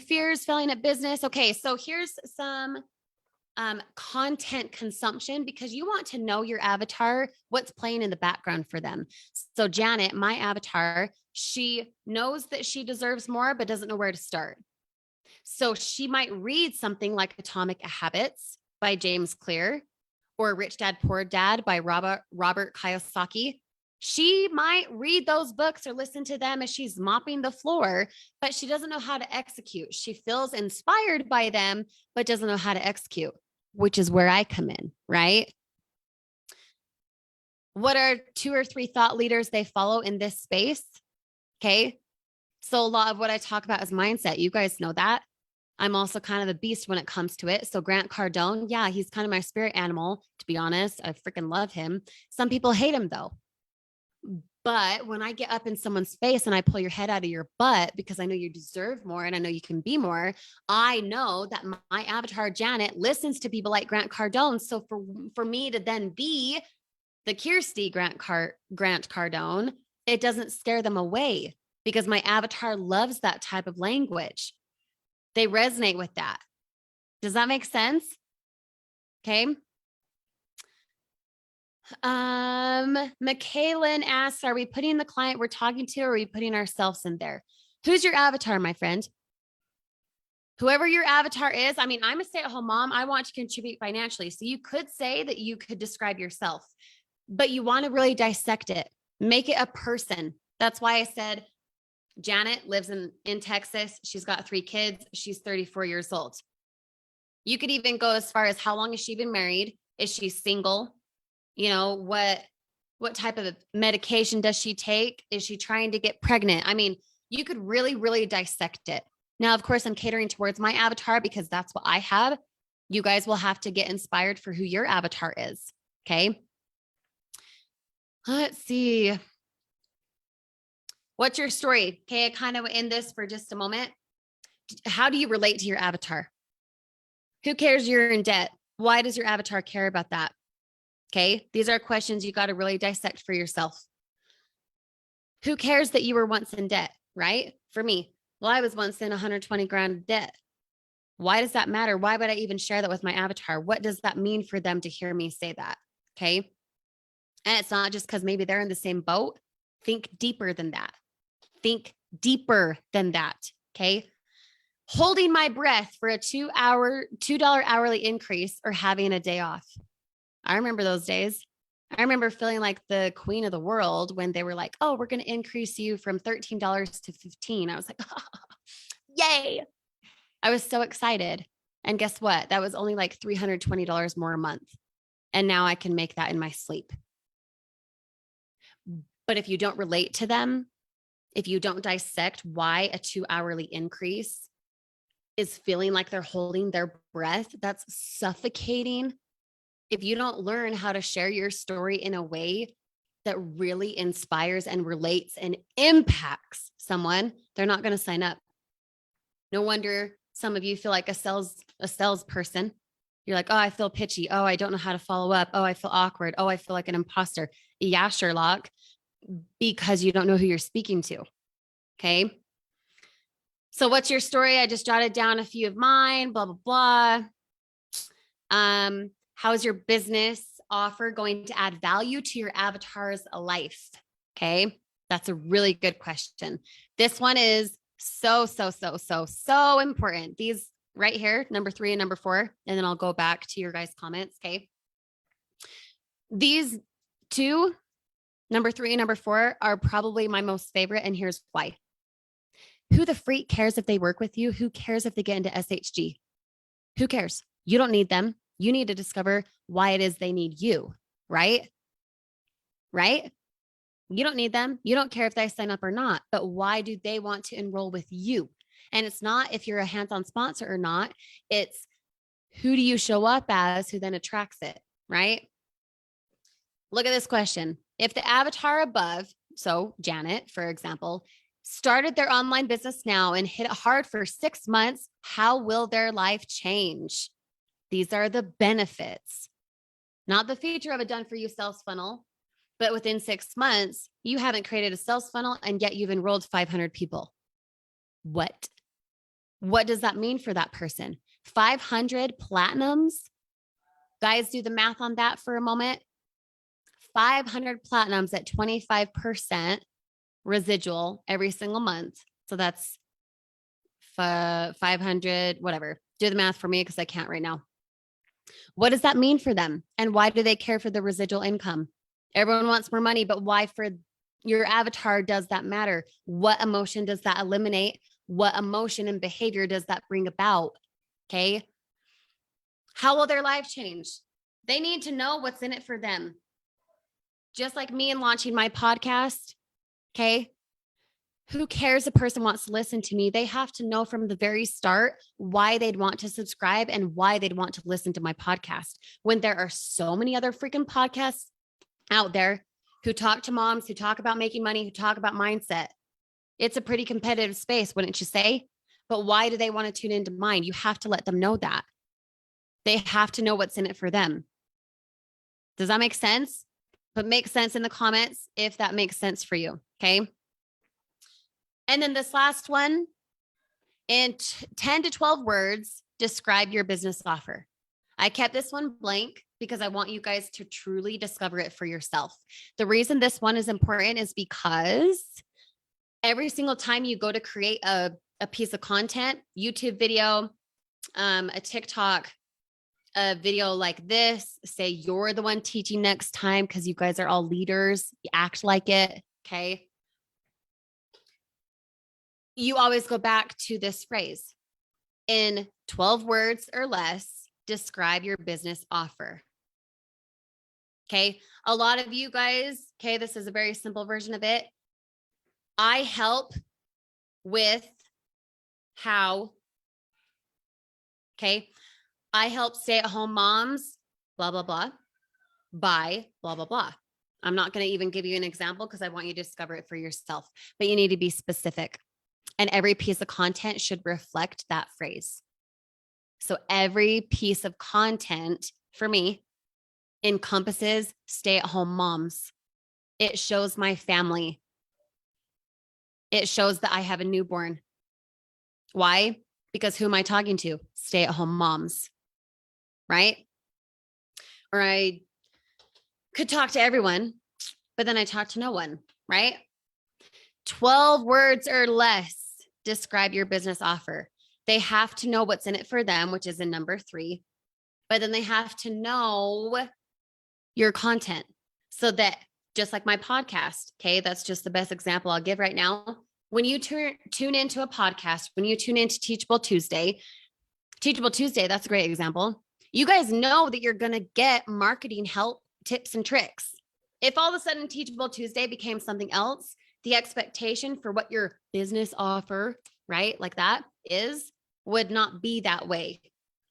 Fears failing at business. Okay. So here's some content consumption, because you want to know your avatar, what's playing in the background for them. So Janet, my avatar, she knows that she deserves more, but doesn't know where to start. So she might read something like Atomic Habits by James Clear, or Rich Dad, Poor Dad by Robert Kiyosaki. She might read those books or listen to them as she's mopping the floor, but she doesn't know how to execute. She feels inspired by them, but doesn't know how to execute, which is where I come in, right? What are 2 or 3 thought leaders they follow in this space? Okay. So a lot of what I talk about is mindset. You guys know that. I'm also kind of a beast when it comes to it. So Grant Cardone, yeah, he's kind of my spirit animal, to be honest. I freaking love him. Some people hate him though. But when I get up in someone's face and I pull your head out of your butt because I know you deserve more and I know you can be more, I know that my avatar, Janet, listens to people like Grant Cardone. So for me to then be the Kirsty Grant Cardone, it doesn't scare them away, because my avatar loves that type of language. They resonate with that. Does that make sense? Okay. McKaylin asks, are we putting the client we're talking to, or are we putting ourselves in there? Who's your avatar, my friend? Whoever your avatar is. I mean, I'm a stay-at-home mom. I want to contribute financially. So you could say that you could describe yourself, but you want to really dissect it. Make it a person. That's why I said Janet lives in Texas. She's got 3 kids. She's 34 years old. You could even go as far as how long has she been married? Is she single? What type of medication does she take? Is she trying to get pregnant? I mean, you could really, really dissect it. Now, of course, I'm catering towards my avatar because that's what I have. You guys will have to get inspired for who your avatar is. Okay. Let's see. What's your story? Okay. I kind of end this for just a moment. How do you relate to your avatar? Who cares you're in debt? Why does your avatar care about that? Okay. These are questions you got to really dissect for yourself. Who cares that you were once in debt, right? For me, Well, I was once in 120 grand debt. Why does that matter? Why would I even share that with my avatar? What does that mean for them to hear me say that? Okay. And it's not just because maybe they're in the same boat. Think deeper than that. Think deeper than that. Okay. Holding my breath for a $2 hourly increase or having a day off. I remember those days. I remember feeling like the queen of the world when they were like, oh, we're going to increase you from $13 to $15. I was like, oh, yay. I was so excited. And guess what? That was only like $320 more a month. And now I can make that in my sleep. But if you don't relate to them, if you don't dissect why a 2 hourly increase is feeling like they're holding their breath, that's suffocating. If you don't learn how to share your story in a way that really inspires and relates and impacts someone, they're not going to sign up. No wonder some of you feel like a salesperson. You're like, oh, I feel pitchy. Oh, I don't know how to follow up. Oh, I feel awkward. Oh, I feel like an imposter. Yeah, Sherlock, because you don't know who you're speaking to. Okay. So what's your story? I just jotted down a few of mine, blah, blah, blah. How's your business offer going to add value to your avatar's life? Okay. That's a really good question. This one is so important. These right here, number 3 and number 4, and then I'll go back to your guys' comments. Okay. These two, number 3 and number 4, are probably my most favorite. And here's why. Who the freak cares if they work with you? Who cares if they get into SHG? Who cares? You don't need them. You need to discover why it is they need you, right? Right? You don't need them. You don't care if they sign up or not, but why do they want to enroll with you? And it's not if you're a hands-on sponsor or not. It's who do you show up as who then attracts it, right? Look at this question. If the avatar above, so Janet, for example, started their online business now and hit it hard for 6 months, how will their life change? These are the benefits, not the feature of a done for you sales funnel, but within 6 months, you haven't created a sales funnel and yet you've enrolled 500 people. What does that mean for that person? 500 platinums? Guys, do the math on that for a moment. 500 platinums at 25% residual every single month. So that's 500, whatever. Do the math for me because I can't right now. What does that mean for them? And why do they care for the residual income? Everyone wants more money, but why for your avatar does that matter? What emotion does that eliminate? What emotion and behavior does that bring about? Okay. How will their life change? They need to know what's in it for them. Just like me and launching my podcast. Okay. Who cares if a person wants to listen to me? They have to know from the very start why they'd want to subscribe and why they'd want to listen to my podcast. When there are so many other freaking podcasts out there who talk to moms, who talk about making money, who talk about mindset. It's a pretty competitive space, wouldn't you say? But why do they want to tune into mine? You have to let them know that. They have to know what's in it for them. Does that make sense? But make sense in the comments if that makes sense for you. Okay. And then this last one, in 10 to 12 words, describe your business offer. I kept this one blank because I want you guys to truly discover it for yourself. The reason this one is important is because every single time you go to create a piece of content, YouTube video, a TikTok, a video like this, say you're the one teaching next time because you guys are all leaders, you act like it, okay? You always go back to this phrase. In 12 words or less, describe your business offer. Okay. A lot of you guys, okay, this is a very simple version of it. I help with how, okay, I help stay-at-home moms, blah, blah, blah, by blah, blah, blah. I'm not going to even give you an example because I want you to discover it for yourself, but you need to be specific. And every piece of content should reflect that phrase. So every piece of content for me encompasses stay-at-home moms. It shows my family. It shows that I have a newborn. Why? Because who am I talking to? Stay-at-home moms, right? Or I could talk to everyone, but then I talk to no one, right? 12 words or less describe your business offer. They have to know what's in it for them, which is in number 3, but then they have to know your content so that just like my podcast, okay, that's just the best example I'll give right now. When you tune into a podcast, when you tune into Teachable Tuesday, that's a great example. You guys know that you're going to get marketing help, tips, and tricks. If all of a sudden Teachable Tuesday became something else, the expectation for what your business offer, right, like that is, would not be that way.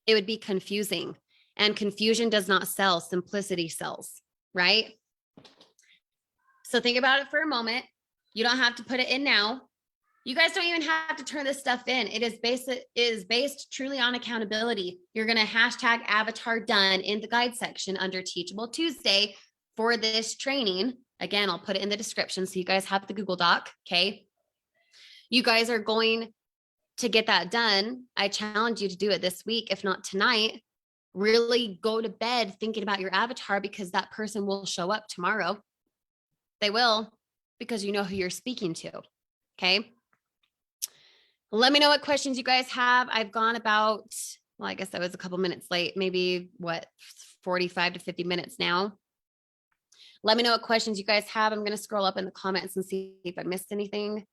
It would be confusing. And confusion does not sell, simplicity sells, right? So think about it for a moment. You don't have to put it in now. You guys don't even have to turn this stuff in. It is based truly on accountability. You're going to hashtag avatar done in the guide section under Teachable Tuesday for this training. Again, I'll put it in the description so you guys have the Google Doc. Okay. You guys are going to get that done. I challenge you to do it this week, if not tonight. Really go to bed thinking about your avatar, because that person will show up tomorrow. They will, because you know who you're speaking to. Okay. Let me know what questions you guys have. I've gone about, well, I guess I was a couple minutes late, maybe 45 to 50 minutes now. Let me know what questions you guys have. I'm going to scroll up in the comments and see if I missed anything.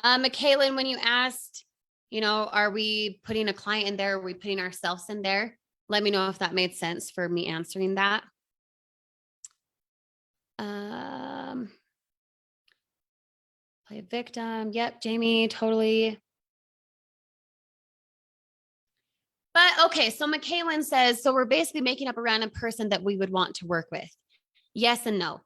Michaela, when you asked, are we putting a client in there? Are we putting ourselves in there? Let me know if that made sense for me answering that. Play a victim. Yep, Jamie, totally. But okay, so McKaylin says, so we're basically making up a random person that we would want to work with. Yes and no.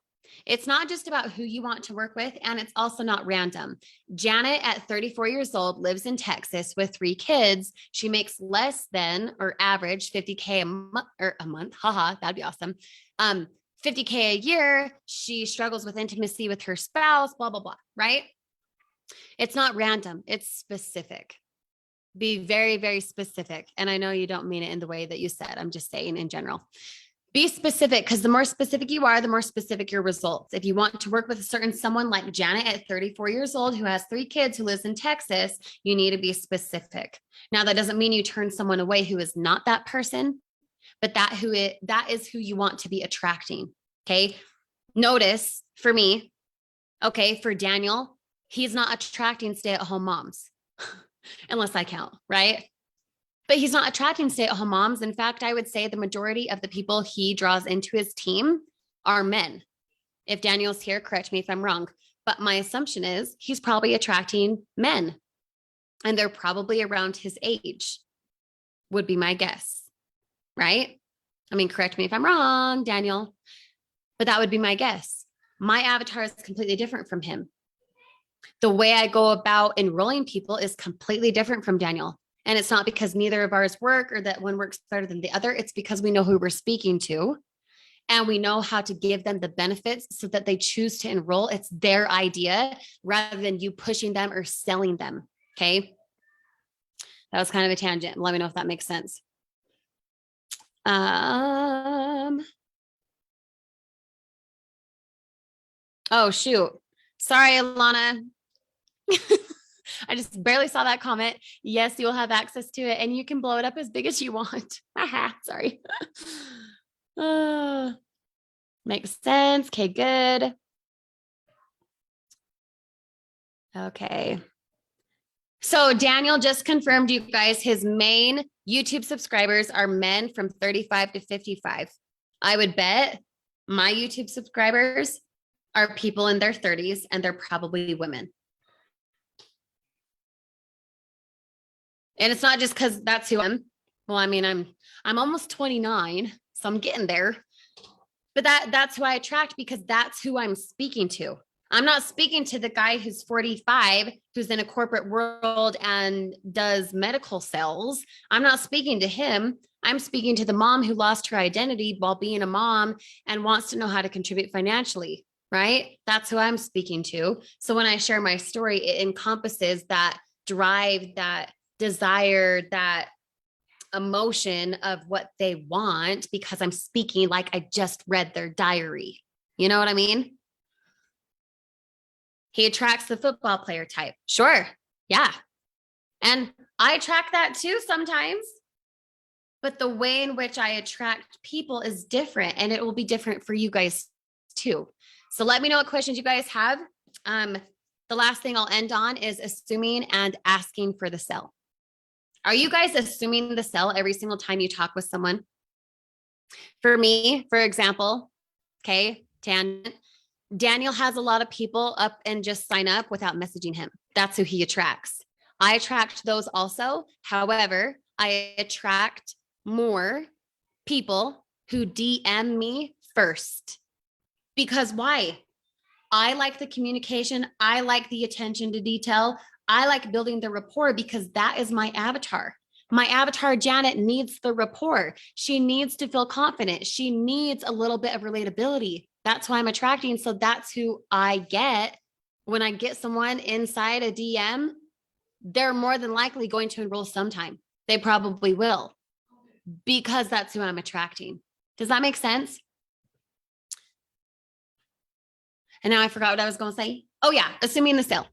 It's not just about who you want to work with, and it's also not random. Janet, at 34 years old, lives in Texas with 3 kids. She makes less than, or average, $50K a month. Haha, that'd be awesome. $50K a year. She struggles with intimacy with her spouse, blah, blah, blah, right? It's not random. It's specific. Be very, very specific. And I know you don't mean it in the way that you said. I'm just saying in general. Be specific, because the more specific you are, the more specific your results. If you want to work with a certain someone like Janet at 34 years old, who has 3 kids, who lives in Texas, you need to be specific. Now, that doesn't mean you turn someone away who is not that person, but that is who you want to be attracting. Okay. Notice for me, okay, for Daniel, he's not attracting stay-at-home moms unless I count, right? But he's not attracting stay-at-home moms. In fact, I would say the majority of the people he draws into his team are men. If Daniel's here, correct me if I'm wrong, but my assumption is he's probably attracting men, and they're probably around his age, would be my guess, right? I mean, correct me if I'm wrong, Daniel, but that would be my guess. My avatar is completely different from him. The way I go about enrolling people is completely different from Daniel. And it's not because neither of ours work or that one works better than the other. It's because we know who we're speaking to, and we know how to give them the benefits so that they choose to enroll. It's their idea rather than you pushing them or selling them. Okay. That was kind of a tangent. Let me know if that makes sense. Oh, shoot. Sorry, Alana. I just barely saw that comment. Yes, you will have access to it, and you can blow it up as big as you want. Sorry. Makes sense. Okay, good. Okay. So Daniel just confirmed, you guys, his main YouTube subscribers are men from 35 to 55. I would bet my YouTube subscribers are people in their 30s, and they're probably women. And it's not just because that's who I'm. Well, I mean, I'm almost 29, so I'm getting there. But that's who I attract, because that's who I'm speaking to. I'm not speaking to the guy who's 45, who's in a corporate world and does medical sales. I'm not speaking to him. I'm speaking to the mom who lost her identity while being a mom and wants to know how to contribute financially. right? That's who I'm speaking to. So when I share my story, it encompasses that drive, that desire, that emotion of what they want because I'm speaking like I just read their diary. You know what I mean? He attracts the football player type. Sure. Yeah. And I attract that too sometimes. But the way in which I attract people is different and it will be different for you guys too. So let me know what questions you guys have. Um, the last thing I'll end on is assuming and asking for the sell. Are you guys assuming the sell every single time you talk with someone? For me, for example, okay, Daniel has a lot of people up and just sign up without messaging him. That's who he attracts. I attract those also. However, I attract more people who DM me first. Because why? I like the communication. I like the attention to detail. I like building the rapport because that is my avatar. My avatar, Janet, needs the rapport. She needs to feel confident. She needs a little bit of relatability. That's why I'm attracting. So that's who I get. When I get someone inside a DM, they're more than likely going to enroll sometime. They probably will because that's who I'm attracting. Does that make sense? And now I forgot what I was going to say. Oh, yeah, assuming the sale.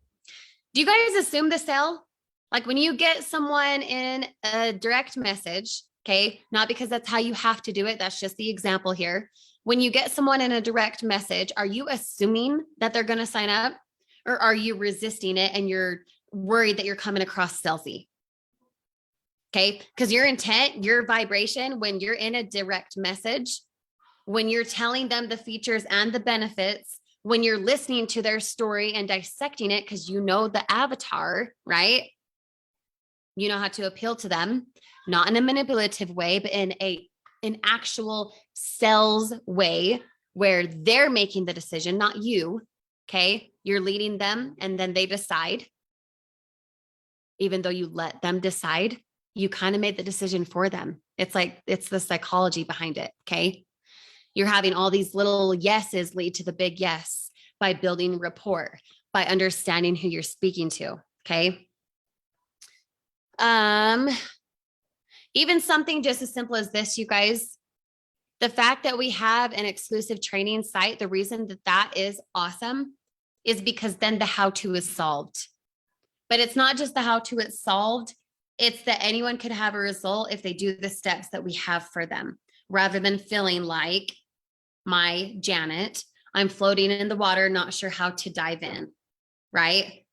Do you guys assume the sale? Like when you get someone in a direct message, okay, not because that's how you have to do it. That's just the example here. When you get someone in a direct message, are you assuming that they're going to sign up or are you resisting it and you're worried that you're coming across salesy? Okay, because your intent, your vibration, when you're in a direct message, when you're telling them the features and the benefits, when you're listening to their story and dissecting it, because you know the avatar, right? You know how to appeal to them, not in a manipulative way, but in an actual sales way where they're making the decision, not you. Okay. You're leading them and then they decide. Even though you let them decide, you kind of made the decision for them. It's like, it's the psychology behind it. Okay. You're having all these little yeses lead to the big yes by building rapport, by understanding who you're speaking to. Okay. Even something just as simple as this, you guys, the fact that we have an exclusive training site, the reason that that is awesome is because then the how-to is solved. But it's not just the how-to it's solved. It's that anyone could have a result if they do the steps that we have for them, rather than feeling like my Janet, I'm floating in the water, not sure how to dive in, right?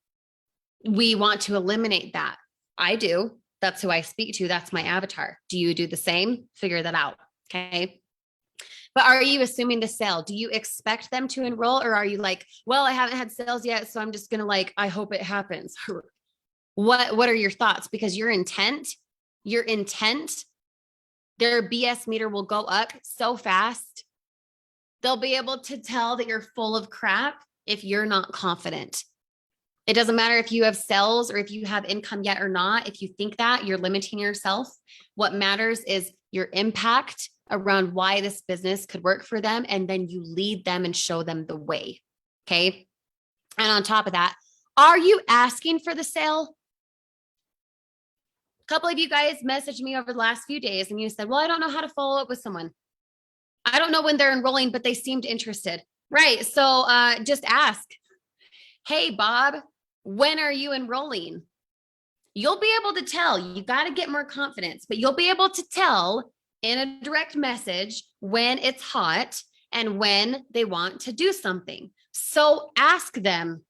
We want to eliminate that. I do. That's who I speak to. That's my avatar. Do you do the same? Figure that out. Okay. But are you assuming the sale? Do you expect them to enroll or are you like, well, I haven't had sales yet, so I'm just going to like, I hope it happens. What are your thoughts? Because your intent, their BS meter will go up so fast. They'll be able to tell that you're full of crap if you're not confident. It doesn't matter if you have sales or if you have income yet or not. If you think that, you're limiting yourself. What matters is your impact around why this business could work for them. And then you lead them and show them the way. Okay. And on top of that, are you asking for the sale? A couple of you guys messaged me over the last few days and you said, well, I don't know how to follow up with someone. I don't know when they're enrolling, but they seemed interested. Right. So just ask, hey, Bob, when are you enrolling? You'll be able to tell. You got to get more confidence, but you'll be able to tell in a direct message when it's hot and when they want to do something. So ask them.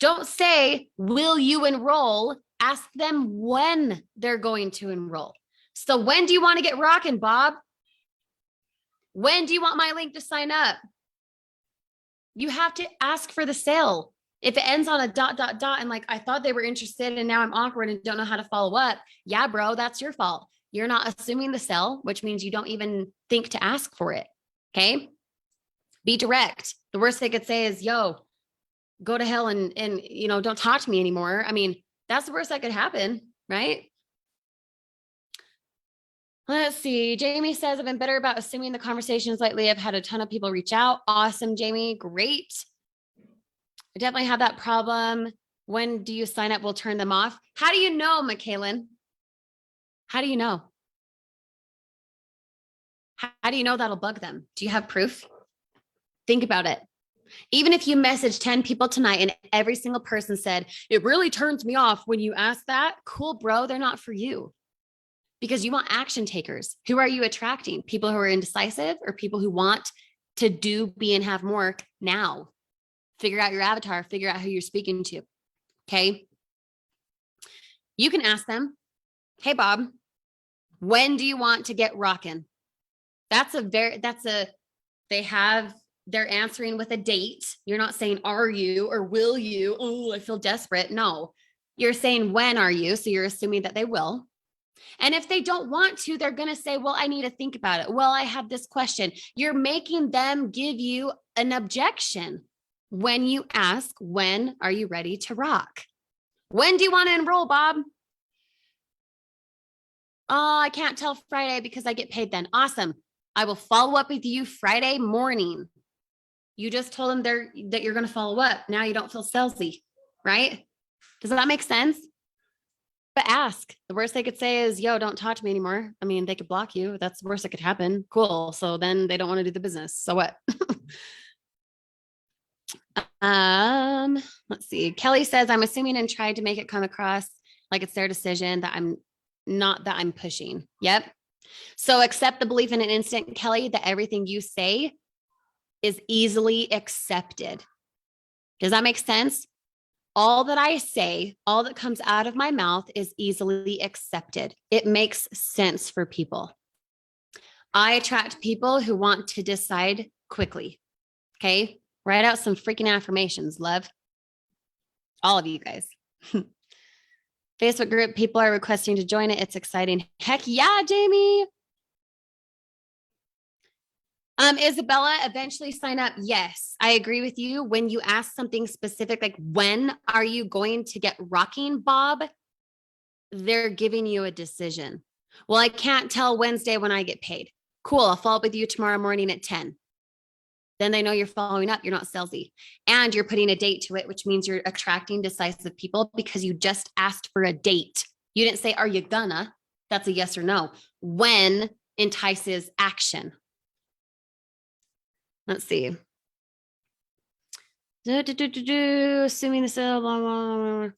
Don't say, will you enroll? Ask them when they're going to enroll. So when do you want to get rocking, Bob? When do you want my link to sign up? You have to ask for the sale. If it ends on a ... and like, I thought they were interested and now I'm awkward and don't know how to follow up. Yeah, bro, that's your fault. You're not assuming the sell, which means you don't even think to ask for it. Okay. Be direct. The worst they could say is, yo, go to hell and, don't talk to me anymore. I mean, that's the worst that could happen. Right. Let's see. Jamie says, I've been better about assuming the conversations lately. I've had a ton of people reach out. Awesome, Jamie. Great. I definitely have that problem. When do you sign up? We'll turn them off. How do you know, McKaylin? How do you know? How do you know that'll bug them? Do you have proof? Think about it. Even if you message 10 people tonight and every single person said, it really turns me off when you ask that, cool, bro, they're not for you. Because you want action takers. Who are you attracting? People who are indecisive or people who want to do, be, and have more now? Figure out your avatar, figure out who you're speaking to. Okay. You can ask them, hey, Bob, when do you want to get rocking? They're answering with a date. You're not saying, are you or will you? Oh, I feel desperate. No, you're saying, when are you? So you're assuming that they will. And if they don't want to, they're going to say, well, I need to think about it. Well, I have this question. You're making them give you an objection when you ask, when are you ready to rock? When do you want to enroll, Bob? Oh, I can't tell Friday because I get paid then. Awesome. I will follow up with you Friday morning. You just told them that you're going to follow up. Now you don't feel salesy, right? Does that make sense? But ask. The worst they could say is, yo, don't talk to me anymore. I mean, they could block you. That's the worst that could happen. Cool. So then they don't want to do the business. So what? Let's see. Kelly says, I'm assuming and tried to make it come across like it's their decision that I'm pushing. Yep. So accept the belief in an instant, Kelly, that everything you say is easily accepted. Does that make sense? All that I say, all that comes out of my mouth is easily accepted. It makes sense for people. I attract people who want to decide quickly. Okay. Write out some freaking affirmations, love. All of you guys. Facebook group, people are requesting to join it. It's exciting. Heck yeah, Jamie. Isabella, eventually sign up. Yes, I agree with you. When you ask something specific, like when are you going to get rocking, Bob? They're giving you a decision. Well, I can't tell Wednesday when I get paid. Cool. I'll follow up with you tomorrow morning at 10. Then they know you're following up. You're not salesy. And you're putting a date to it, which means you're attracting decisive people because you just asked for a date. You didn't say, are you gonna? That's a yes or no. When entices action. Let's see. Assuming this been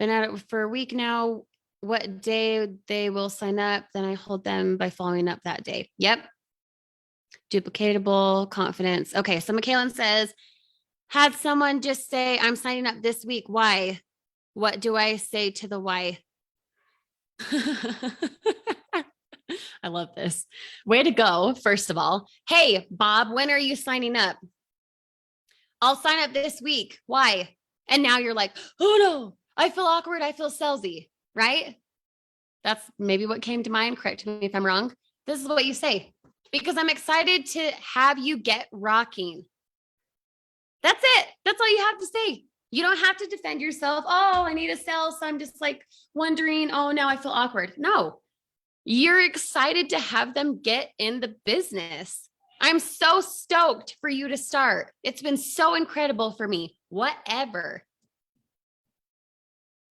at it for a week now. What day they will sign up, then I hold them by following up that day. Yep. Duplicatable confidence. Okay. So McKaylin says, had someone just say, I'm signing up this week. Why? What do I say to the why? I love this. Way to go. First of all, hey, Bob, when are you signing up? I'll sign up this week. Why? And now you're like, oh no, I feel awkward. I feel salesy, right? That's maybe what came to mind. Correct me if I'm wrong. This is what you say, because I'm excited to have you get rocking. That's it. That's all you have to say. You don't have to defend yourself. Oh, I need a sell. So I'm just like wondering, oh, now I feel awkward. No, you're excited to have them get in the business. I'm so stoked for you to start. It's been so incredible for me. Whatever.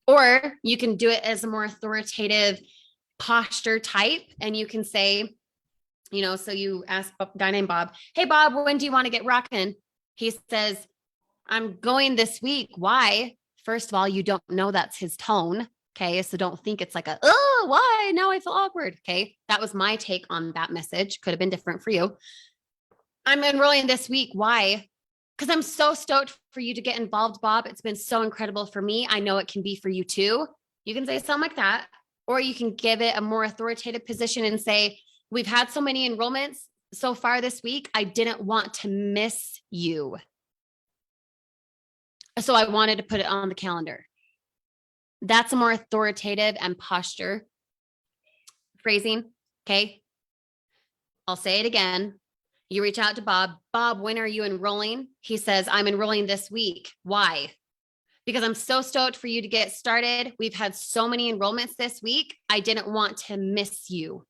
Or you can do it as a more authoritative posture type. And you can say, so you ask a guy named Bob, hey, Bob, when do you want to get rocking? He says, I'm going this week. Why? First of all, you don't know that's his tone. Okay. So don't think it's like oh, why? Now I feel awkward. Okay. That was my take on that message. Could have been different for you. I'm enrolling this week. Why? Because I'm so stoked for you to get involved, Bob. It's been so incredible for me. I know it can be for you too. You can say something like that, or you can give it a more authoritative position and say, we've had so many enrollments so far this week. I didn't want to miss you. So I wanted to put it on the calendar. That's a more authoritative and posture phrasing. Okay. I'll say it again. You reach out to Bob. Bob, when are you enrolling? He says, I'm enrolling this week. Why? Because I'm so stoked for you to get started. We've had so many enrollments this week. I didn't want to miss you.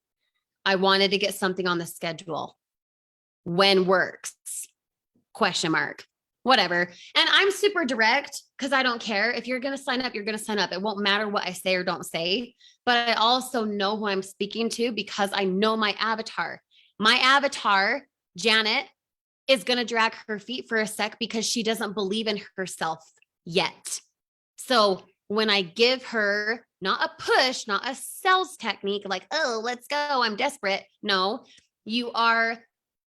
I wanted to get something on the schedule. When works? Question mark. Whatever. And I'm super direct because I don't care. If you're going to sign up, you're going to sign up. It won't matter what I say or don't say. But I also know who I'm speaking to because I know my avatar. My avatar, Janet, is going to drag her feet for a sec because she doesn't believe in herself yet. So when I give her not a push, not a sales technique, like, oh, let's go, I'm desperate. No, you are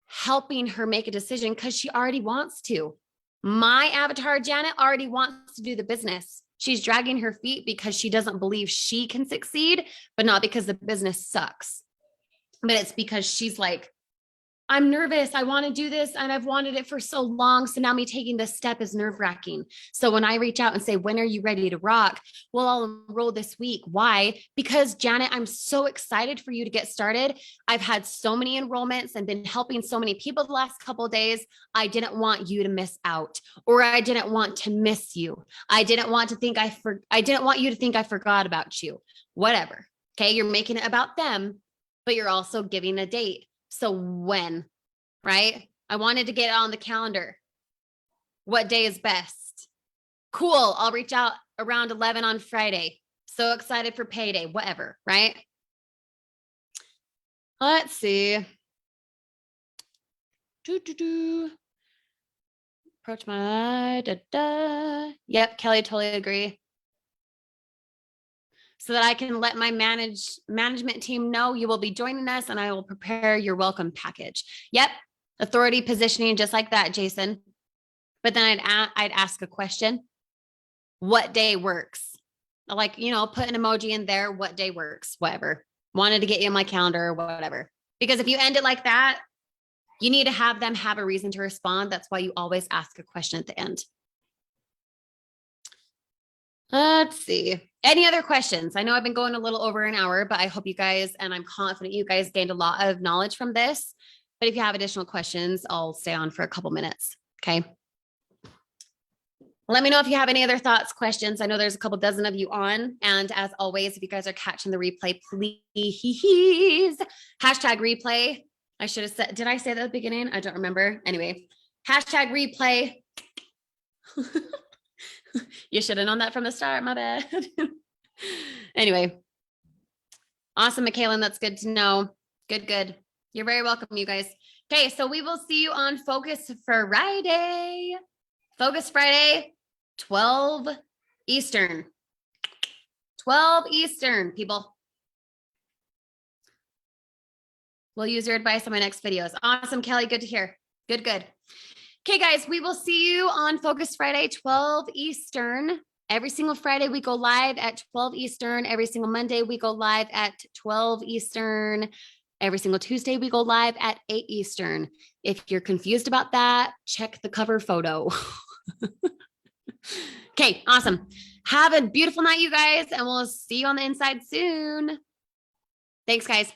helping her make a decision because she already wants to. My avatar, Janet, already wants to do the business. She's dragging her feet because she doesn't believe she can succeed, but not because the business sucks. But it's because she's like, I'm nervous. I want to do this and I've wanted it for so long. So now me taking this step is nerve wracking. So when I reach out and say, when are you ready to rock? Well, I'll enroll this week. Why? Because Janet, I'm so excited for you to get started. I've had so many enrollments and been helping so many people the last couple of days. I didn't want you to miss out, or I didn't want to miss you. I didn't want to think I didn't want you to think I forgot about you. Whatever. Okay. You're making it about them, but you're also giving a date. So when, right? I wanted to get it on the calendar. What day is best? Cool. I'll reach out around 11 on Friday. So excited for payday, whatever, right? Let's see. Approach my, Yep, Kelly, totally agree. So that I can let my management team know you will be joining us and I will prepare your welcome package. Yep. Authority positioning, just like that, Jason. But then I'd ask a question. What day works? Like, put an emoji in there. What day works? Whatever. Wanted to get you on my calendar or whatever. Because if you end it like that, you need to have them have a reason to respond. That's why you always ask a question at the end. Let's see. Any other questions? I know I've been going a little over an hour, but I hope you guys, and I'm confident you guys gained a lot of knowledge from this. But if you have additional questions, I'll stay on for a couple minutes. Okay. Let me know if you have any other thoughts, questions. I know there's a couple dozen of you on. And as always, if you guys are catching the replay, please hashtag replay. I should have said, did I say that at the beginning? I don't remember. Anyway, hashtag replay. You should have known that from the start. My bad. Anyway. Awesome, Michaela. That's good to know. Good. You're very welcome, you guys. Okay, so we will see you on Focus Friday. Focus Friday, 12 Eastern. 12 Eastern, people. We'll use your advice on my next videos. Awesome, Kelly. Good to hear. Good. Okay, guys, we will see you on Focus Friday, 12 Eastern. Every single Friday, we go live at 12 Eastern. Every single Monday, we go live at 12 Eastern. Every single Tuesday, we go live at 8 Eastern. If you're confused about that, check the cover photo. Okay, awesome. Have a beautiful night, you guys, and we'll see you on the inside soon. Thanks, guys.